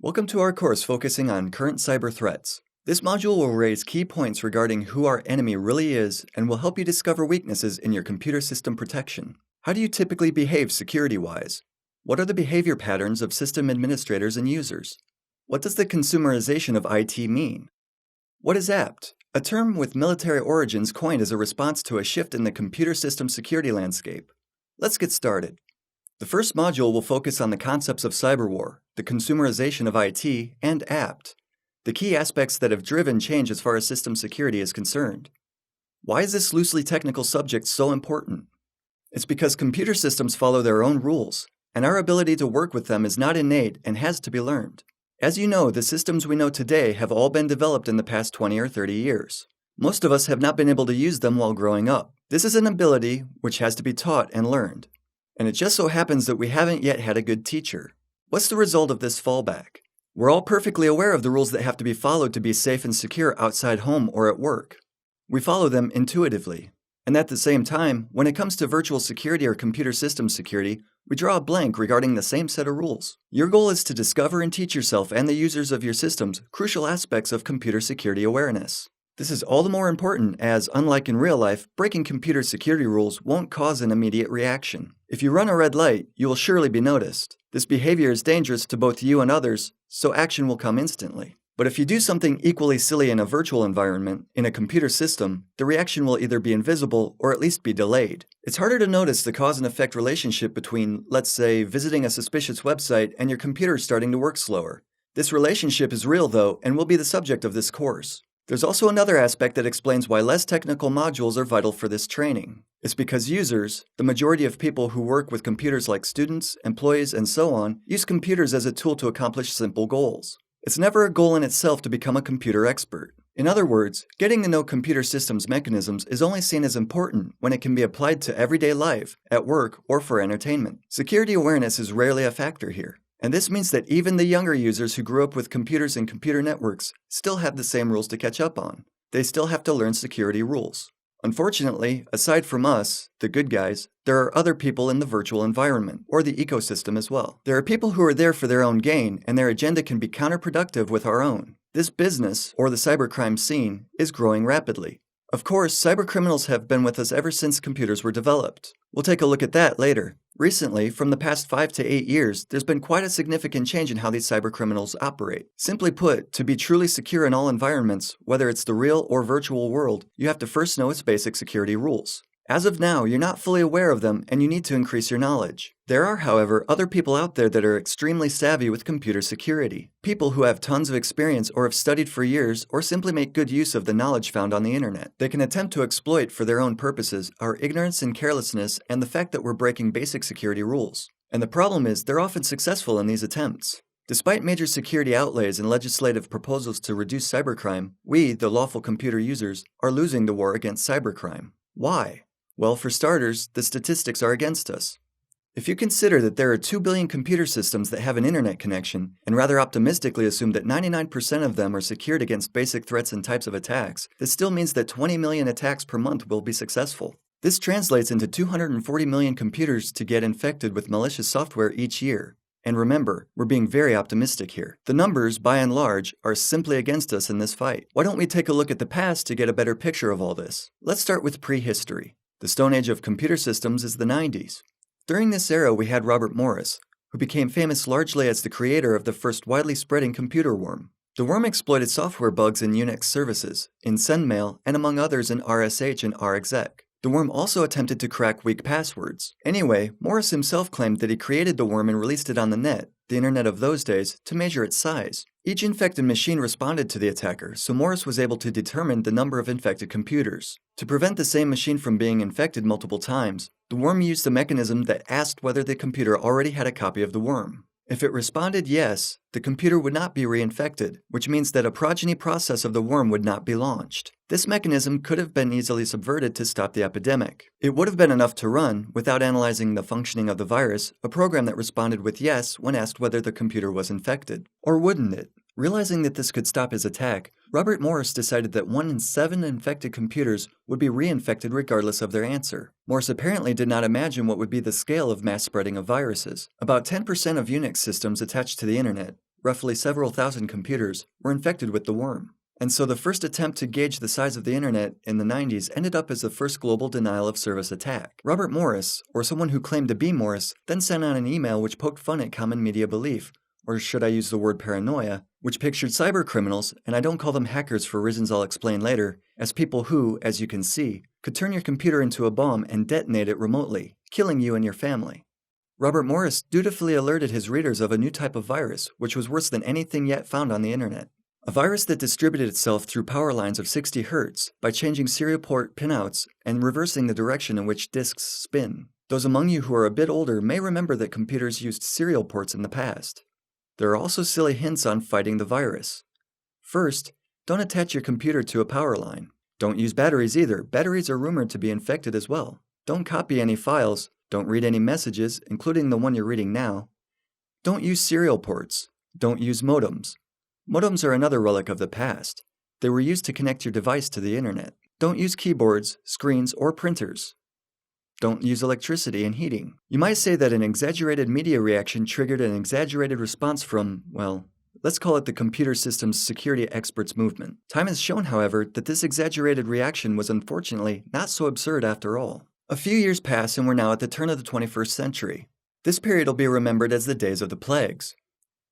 Welcome to our course focusing on current cyber threats. This module will raise key points regarding who our enemy really is and will help you discover weaknesses in your computer system protection. How do you typically behave security-wise? What are the behavior patterns of system administrators and users? What does the consumerization of IT mean? What is apt? A term with military origins coined as a response to a shift in the computer system security landscape. Let's get started. The first module will focus on the concepts of cyberwar, the consumerization of IT, and apt, the key aspects that have driven change as far as system security is concerned. Why is this loosely technical subject so important? It's because computer systems follow their own rules, and our ability to work with them is not innate and has to be learned. As you know, the systems we know today have all been developed in the past 20 or 30 years. Most of us have not been able to use them while growing up. This is an ability which has to be taught and learned. And it just so happens that we haven't yet had a good teacher. What's the result of this fallback? We're all perfectly aware of the rules that have to be followed to be safe and secure outside home or at work. We follow them intuitively. And at the same time, when it comes to virtual security or computer system security, we draw a blank regarding the same set of rules. Your goal is to discover and teach yourself and the users of your systems crucial aspects of computer security awareness. This is all the more important as, unlike in real life, breaking computer security rules won't cause an immediate reaction. If you run a red light, you will surely be noticed. This behavior is dangerous to both you and others, so action will come instantly. But if you do something equally silly in a virtual environment, in a computer system, the reaction will either be invisible or at least be delayed. It's harder to notice the cause and effect relationship between, let's say, visiting a suspicious website and your computer starting to work slower. This relationship is real though, and will be the subject of this course. There's also another aspect that explains why less technical modules are vital for this training. It's because users, the majority of people who work with computers like students, employees, and so on, use computers as a tool to accomplish simple goals. It's never a goal in itself to become a computer expert. In other words, getting to know computer systems mechanisms is only seen as important when it can be applied to everyday life, at work, or for entertainment. Security awareness is rarely a factor here. And this means that even the younger users who grew up with computers and computer networks still have the same rules to catch up on. They still have to learn security rules. Unfortunately, aside from us, the good guys, there are other people in the virtual environment, or the ecosystem as well. There are people who are there for their own gain, and their agenda can be counterproductive with our own. This business, or the cybercrime scene, is growing rapidly. Of course, cybercriminals have been with us ever since computers were developed. We'll take a look at that later. Recently, from the past 5 to 8 years, there's been quite a significant change in how these cybercriminals operate. Simply put, to be truly secure in all environments, whether it's the real or virtual world, you have to first know its basic security rules. As of now, you're not fully aware of them and you need to increase your knowledge. There are, however, other people out there that are extremely savvy with computer security. People who have tons of experience or have studied for years or simply make good use of the knowledge found on the internet. They can attempt to exploit for their own purposes our ignorance and carelessness and the fact that we're breaking basic security rules. And the problem is they're often successful in these attempts. Despite major security outlays and legislative proposals to reduce cybercrime, we, the lawful computer users, are losing the war against cybercrime. Why? Well, for starters, the statistics are against us. If you consider that there are 2 billion computer systems that have an internet connection, and rather optimistically assume that 99% of them are secured against basic threats and types of attacks, this still means that 20 million attacks per month will be successful. This translates into 240 million computers to get infected with malicious software each year. And remember, we're being very optimistic here. The numbers, by and large, are simply against us in this fight. Why don't we take a look at the past to get a better picture of all this? Let's start with prehistory. The Stone Age of computer systems is the 90s. During this era, we had Robert Morris, who became famous largely as the creator of the first widely spreading computer worm. The worm exploited software bugs in Unix services, in SendMail, and among others in RSH and RExec. The worm also attempted to crack weak passwords. Anyway, Morris himself claimed that he created the worm and released it on the net, the internet of those days, to measure its size. Each infected machine responded to the attacker, so Morris was able to determine the number of infected computers. To prevent the same machine from being infected multiple times, the worm used a mechanism that asked whether the computer already had a copy of the worm. If it responded yes, the computer would not be reinfected, which means that a progeny process of the worm would not be launched. This mechanism could have been easily subverted to stop the epidemic. It would have been enough to run, without analyzing the functioning of the virus, a program that responded with yes when asked whether the computer was infected. Or wouldn't it? Realizing that this could stop his attack, Robert Morris decided that 1 in 7 infected computers would be reinfected regardless of their answer. Morris apparently did not imagine what would be the scale of mass spreading of viruses. About 10% of Unix systems attached to the internet roughly several thousand computers, were infected with the worm. And so the first attempt to gauge the size of the internet in the 90s ended up as the first global denial of service attack. Robert Morris, or someone who claimed to be Morris, then sent out an email which poked fun at common media belief, or should I use the word paranoia, which pictured cyber criminals, and I don't call them hackers for reasons I'll explain later, as people who, as you can see, could turn your computer into a bomb and detonate it remotely, killing you and your family. Robert Morris dutifully alerted his readers of a new type of virus, which was worse than anything yet found on the internet. A virus that distributed itself through power lines of 60 Hz by changing serial port pinouts and reversing the direction in which disks spin. Those among you who are a bit older may remember that computers used serial ports in the past. There are also silly hints on fighting the virus. First, don't attach your computer to a power line. Don't use batteries either. Batteries are rumored to be infected as well. Don't copy any files. Don't read any messages, including the one you're reading now. Don't use serial ports. Don't use modems. Modems are another relic of the past. They were used to connect your device to the internet. Don't use keyboards, screens, or printers. Don't use electricity and heating. You might say that an exaggerated media reaction triggered an exaggerated response from, well, let's call it the computer systems security experts movement. Time has shown, however, that this exaggerated reaction was unfortunately not so absurd after all. A few years pass and we're now at the turn of the 21st century. This period will be remembered as the days of the plagues.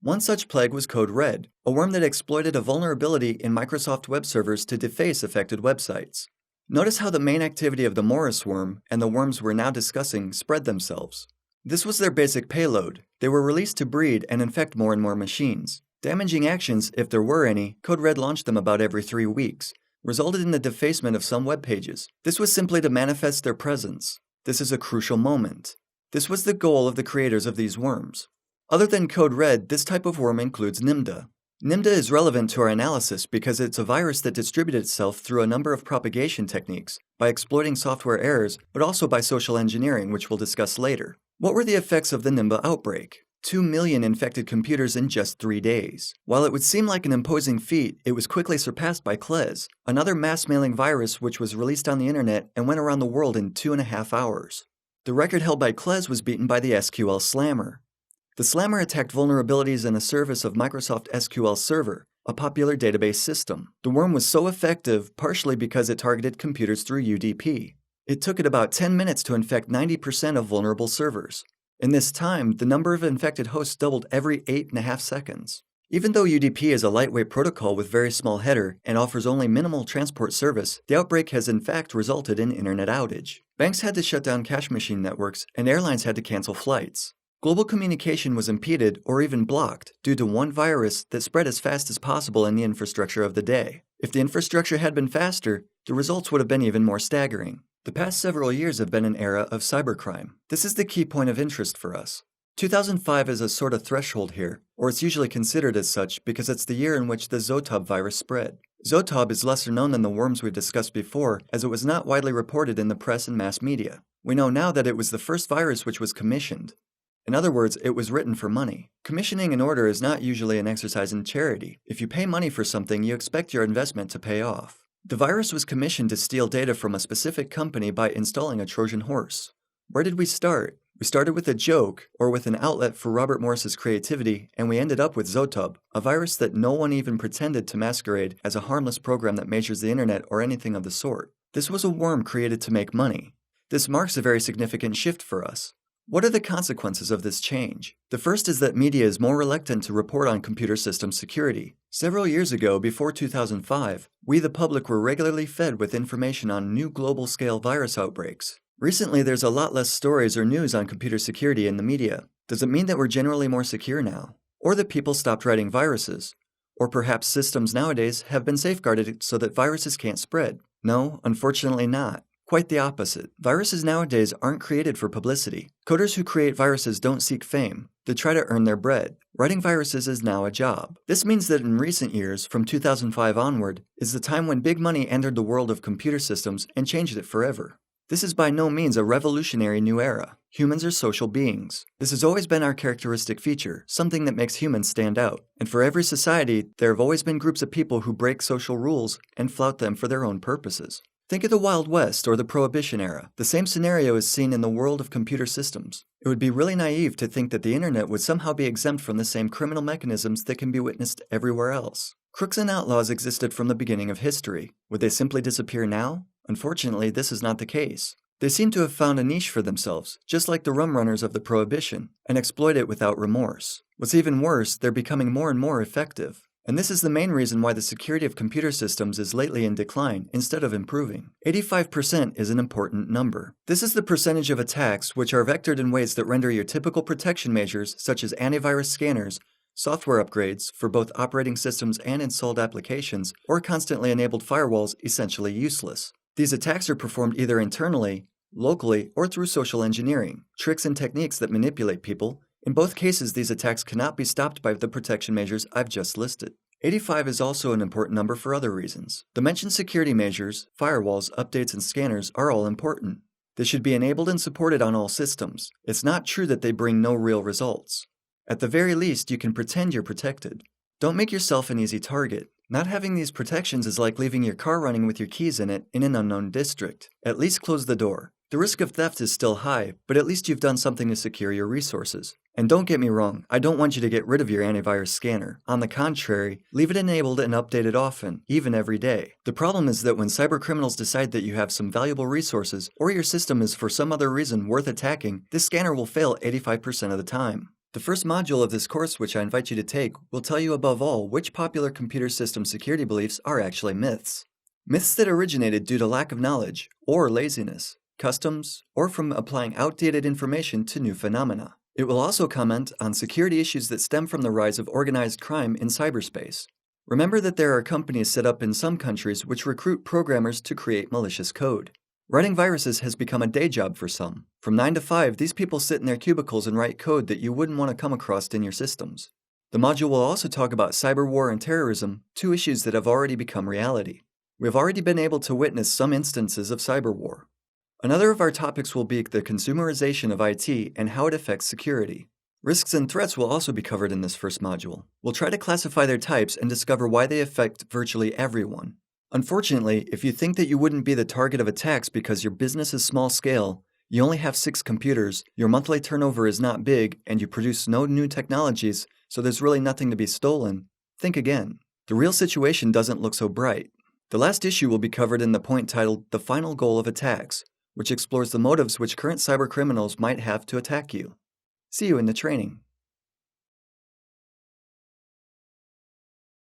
One such plague was Code Red, a worm that exploited a vulnerability in Microsoft web servers to deface affected websites. Notice how the main activity of the Morris worm and the worms we're now discussing spread themselves. This was their basic payload. They were released to breed and infect more and more machines. Damaging actions, if there were any, Code Red launched them about every 3 weeks, resulted in the defacement of some web pages. This was simply to manifest their presence. This is a crucial moment. This was the goal of the creators of these worms. Other than Code Red, this type of worm includes Nimda. Nimda is relevant to our analysis because it's a virus that distributed itself through a number of propagation techniques, by exploiting software errors, but also by social engineering, which we'll discuss later. What were the effects of the Nimda outbreak? 2 million infected computers in just 3 days. While it would seem like an imposing feat, it was quickly surpassed by Klez, another mass-mailing virus which was released on the internet and went around the world in 2.5 hours. The record held by Klez was beaten by the SQL Slammer. The Slammer attacked vulnerabilities in the service of Microsoft SQL Server, a popular database system. The worm was so effective partially because it targeted computers through UDP. It took it about 10 minutes to infect 90% of vulnerable servers. In this time, the number of infected hosts doubled every 8.5 seconds. Even though UDP is a lightweight protocol with very small header and offers only minimal transport service, the outbreak has in fact resulted in internet outage. Banks had to shut down cash machine networks, and airlines had to cancel flights. Global communication was impeded or even blocked due to one virus that spread as fast as possible in the infrastructure of the day. If the infrastructure had been faster, the results would have been even more staggering. The past several years have been an era of cybercrime. This is the key point of interest for us. 2005 is a sort of threshold here, or it's usually considered as such because it's the year in which the Zotob virus spread. Zotob is lesser known than the worms we've discussed before, as it was not widely reported in the press and mass media. We know now that it was the first virus which was commissioned. In other words, it was written for money. Commissioning an order is not usually an exercise in charity. If you pay money for something, you expect your investment to pay off. The virus was commissioned to steal data from a specific company by installing a Trojan horse. Where did we start? We started with a joke, or with an outlet for Robert Morris's creativity, and we ended up with Zotob, a virus that no one even pretended to masquerade as a harmless program that measures the internet or anything of the sort. This was a worm created to make money. This marks a very significant shift for us. What are the consequences of this change? The first is that media is more reluctant to report on computer system security. Several years ago, before 2005, we the public were regularly fed with information on new global-scale virus outbreaks. Recently, there's a lot less stories or news on computer security in the media. Does it mean that we're generally more secure now? Or that people stopped writing viruses? Or perhaps systems nowadays have been safeguarded so that viruses can't spread? No, unfortunately not. Quite the opposite. Viruses nowadays aren't created for publicity. Coders who create viruses don't seek fame. They try to earn their bread. Writing viruses is now a job. This means that in recent years, from 2005 onward, is the time when big money entered the world of computer systems and changed it forever. This is by no means a revolutionary new era. Humans are social beings. This has always been our characteristic feature, something that makes humans stand out. And for every society, there have always been groups of people who break social rules and flout them for their own purposes. Think of the Wild West or the Prohibition era. The same scenario is seen in the world of computer systems. It would be really naive to think that the internet would somehow be exempt from the same criminal mechanisms that can be witnessed everywhere else. Crooks and outlaws existed from the beginning of history. Would they simply disappear now? Unfortunately, this is not the case. They seem to have found a niche for themselves, just like the rum runners of the Prohibition, and exploit it without remorse. What's even worse, they're becoming more and more effective. And this is the main reason why the security of computer systems is lately in decline instead of improving. 85% is an important number. This is the percentage of attacks which are vectored in ways that render your typical protection measures, such as antivirus scanners, software upgrades for both operating systems and installed applications, or constantly enabled firewalls, essentially useless. These attacks are performed either internally, locally, or through social engineering, tricks and techniques that manipulate people. In both cases, these attacks cannot be stopped by the protection measures I've just listed. 85 is also an important number for other reasons. The mentioned security measures, firewalls, updates, and scanners are all important. They should be enabled and supported on all systems. It's not true that they bring no real results. At the very least, you can pretend you're protected. Don't make yourself an easy target. Not having these protections is like leaving your car running with your keys in it in an unknown district. At least close the door. The risk of theft is still high, but at least you've done something to secure your resources. And don't get me wrong, I don't want you to get rid of your antivirus scanner. On the contrary, leave it enabled and updated often, even every day. The problem is that when cybercriminals decide that you have some valuable resources, or your system is for some other reason worth attacking, this scanner will fail 85% of the time. The first module of this course, which I invite you to take, will tell you above all which popular computer system security beliefs are actually myths. Myths that originated due to lack of knowledge, or laziness, customs, or from applying outdated information to new phenomena. It will also comment on security issues that stem from the rise of organized crime in cyberspace. Remember that there are companies set up in some countries which recruit programmers to create malicious code. Writing viruses has become a day job for some. From 9 to 5, these people sit in their cubicles and write code that you wouldn't want to come across in your systems. The module will also talk about cyber war and terrorism, two issues that have already become reality. We have already been able to witness some instances of cyber war. Another of our topics will be the consumerization of IT and how it affects security. Risks and threats will also be covered in this first module. We'll try to classify their types and discover why they affect virtually everyone. Unfortunately, if you think that you wouldn't be the target of attacks because your business is small scale, you only have 6 computers, your monthly turnover is not big, and you produce no new technologies, so there's really nothing to be stolen, think again. The real situation doesn't look so bright. The last issue will be covered in the point titled The Final Goal of Attacks, which explores the motives which current cybercriminals might have to attack you. See you in the training.